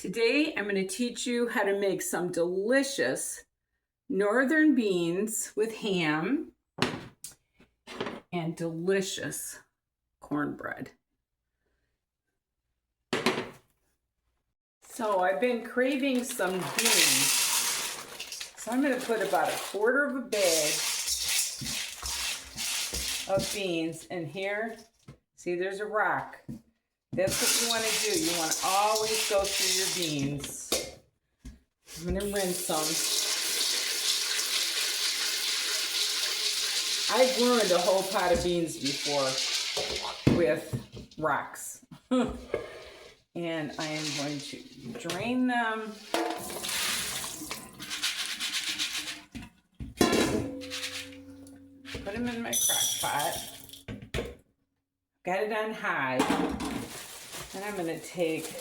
Today, I'm going to teach you how to make some delicious northern beans with ham and delicious cornbread. So I've been craving some beans. So I'm going to put about 1/4 of a bag of beans in here. See, there's a rock. That's what you want to do. You want to always go through your beans. I'm going to rinse them. I've ruined a whole pot of beans before with rocks. And I am going to drain them. Put them in my crock pot. Got it on high. And I'm going to take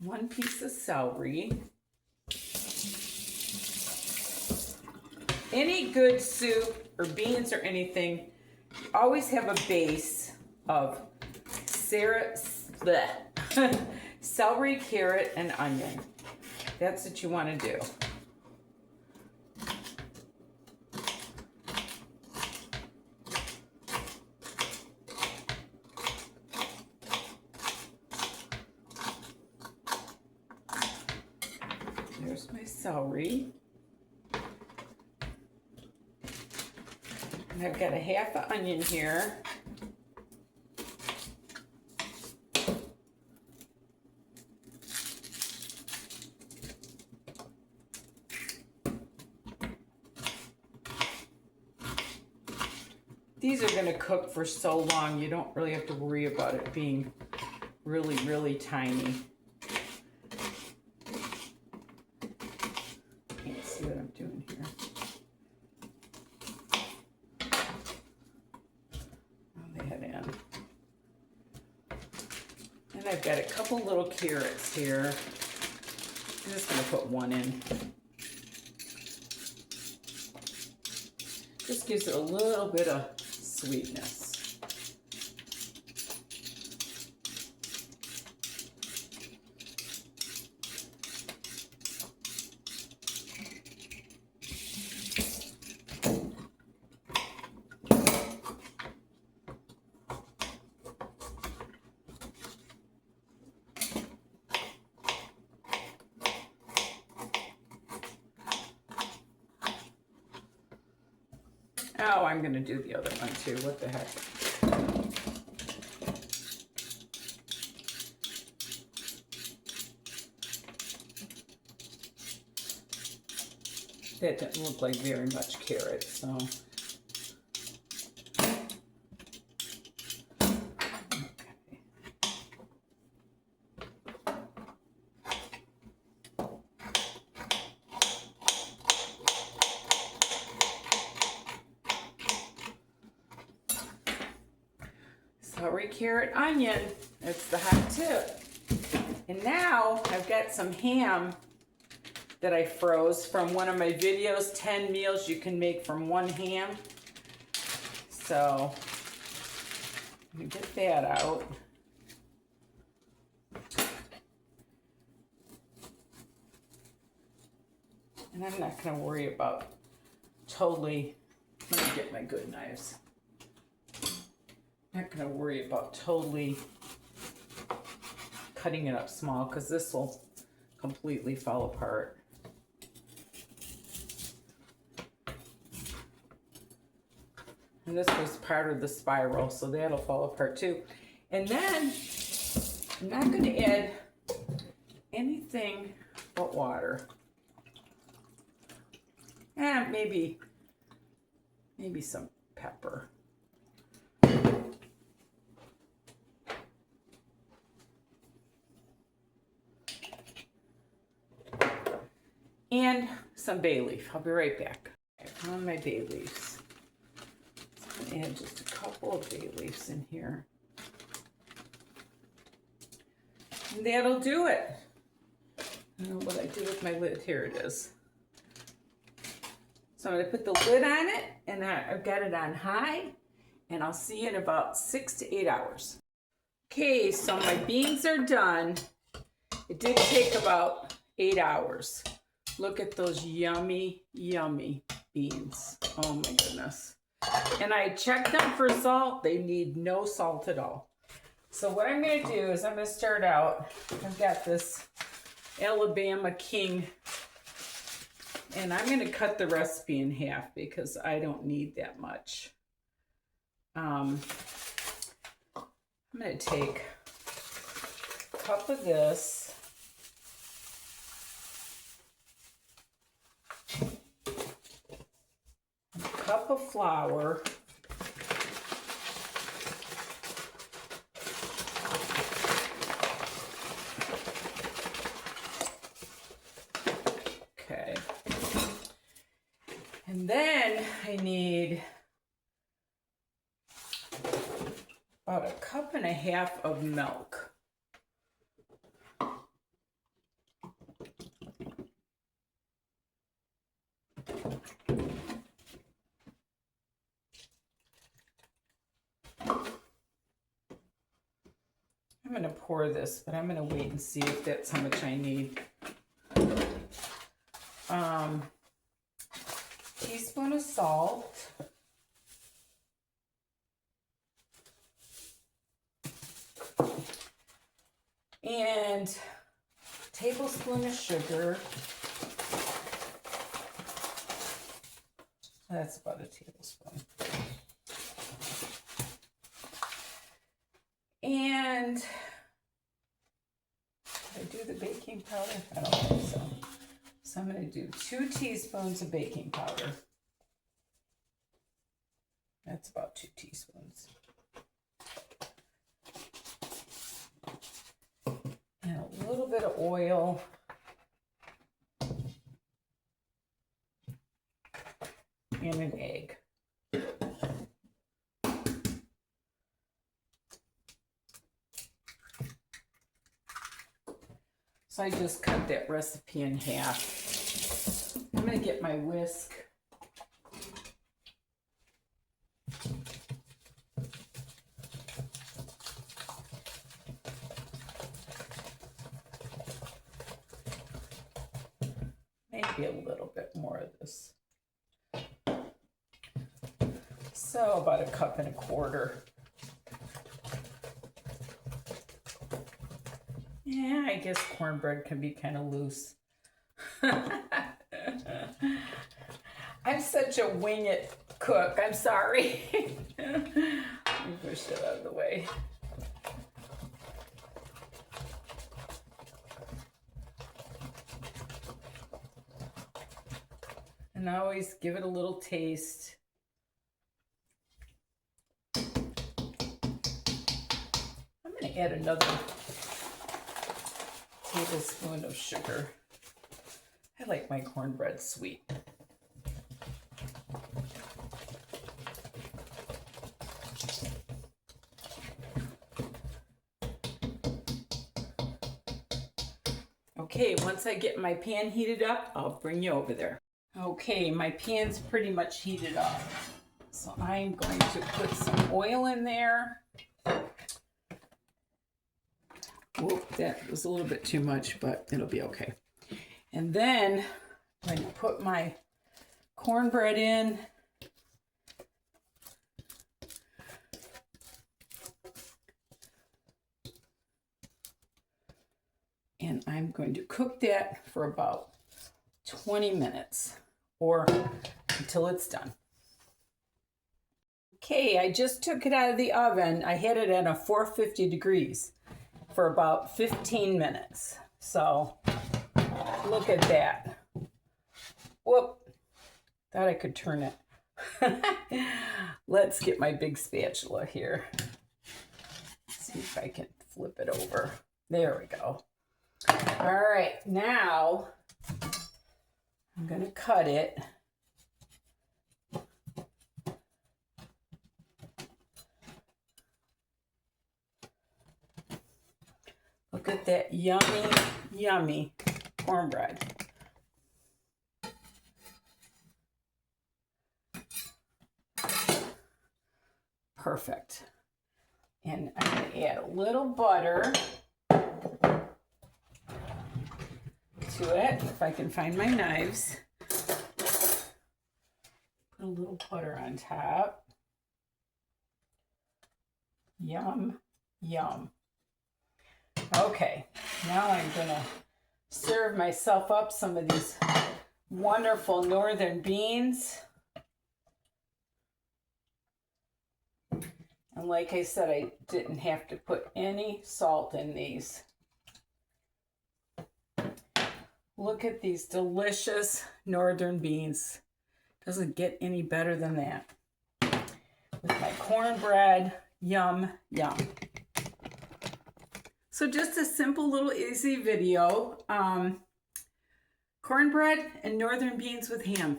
1 piece of celery. Any good soup or beans or anything, always have a base of celery, carrot, and onion. That's what you want to do. There's my celery. And I've got a 1/2 onion here. These are going to cook for so long, you don't really have to worry about it being really, really tiny. Can't see what I'm doing here. I'll that in. And I've got a couple little carrots here. I'm just going to put 1 in. This gives it a little bit of sweetness. Oh, I'm going to do the other one too. What the heck? That didn't look like very much carrot, so. Celery, carrot, onion. That's the hot tip. And now I've got some ham that I froze from one of my videos, 10 meals you can make from 1 ham. So I'm gonna get that out. And I'm not gonna worry about totally, let me get my good knives. Not going to worry about totally cutting it up small because this will completely fall apart. And this was part of the spiral, so that'll fall apart too. And then I'm not going to add anything but water. And maybe some pepper. And some bay leaf. I'll be right back. I found my bay leaves. So I'm going to add just a couple of bay leaves in here. And that'll do it. I don't know what I did with my lid. Here it is. So I'm going to put the lid on it, and I've got it on high, and I'll see you in about 6 to 8 hours. Okay, so my beans are done. It did take about 8 hours. Look at those yummy, yummy beans. Oh my goodness. And I checked them for salt. They need no salt at all. So what I'm going to do is I'm going to start out. I've got this Alabama King. And I'm going to cut the recipe in half because I don't need that much. I'm going to take a cup of this. A cup of flour. Okay. And then I need about a cup and a half of milk. I'm going to pour this, but I'm going to wait and see if that's how much I need. Teaspoon of salt. And tablespoon of sugar. That's about a tablespoon. And did I do the baking powder? I don't think so. So I'm going to do 2 teaspoons of baking powder. That's about 2 teaspoons. And a little bit of oil. And an egg. So I just cut that recipe in half. I'm going to get my whisk. Maybe a little bit more of this. So about a cup and a quarter. Yeah, I guess cornbread can be kind of loose. I'm such a wing it cook. I'm sorry. Let me push it out of the way. And I always give it a little taste. I'm going to add another tablespoon of sugar. I like my cornbread sweet. Okay, once I get my pan heated up, I'll bring you over there. Okay, my pan's pretty much heated up. So I'm going to put some oil in there. Whoop, that was a little bit too much, but it'll be okay. And then I'm going to put my cornbread in. And I'm going to cook that for about 20 minutes or until it's done. Okay, I just took it out of the oven. I had it at a 450 degrees for about 15 minutes. So look at that. Whoop, thought I could turn it. Let's get my big spatula here. See if I can flip it over. There we go. All right, now I'm going to cut it. Look at that yummy, yummy cornbread. Perfect. And I'm going to add a little butter to it, if I can find my knives. Put a little butter on top. Yum, yum. Okay, now I'm going to serve myself up some of these wonderful northern beans. And like I said, I didn't have to put any salt in these. Look at these delicious northern beans. Doesn't get any better than that. With my cornbread, yum, yum. So just a simple little easy video. Cornbread and northern beans with ham.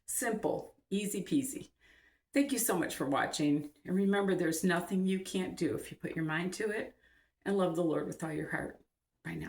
Simple, easy peasy. Thank you so much for watching. And remember, there's nothing you can't do if you put your mind to it and love the Lord with all your heart. Bye now.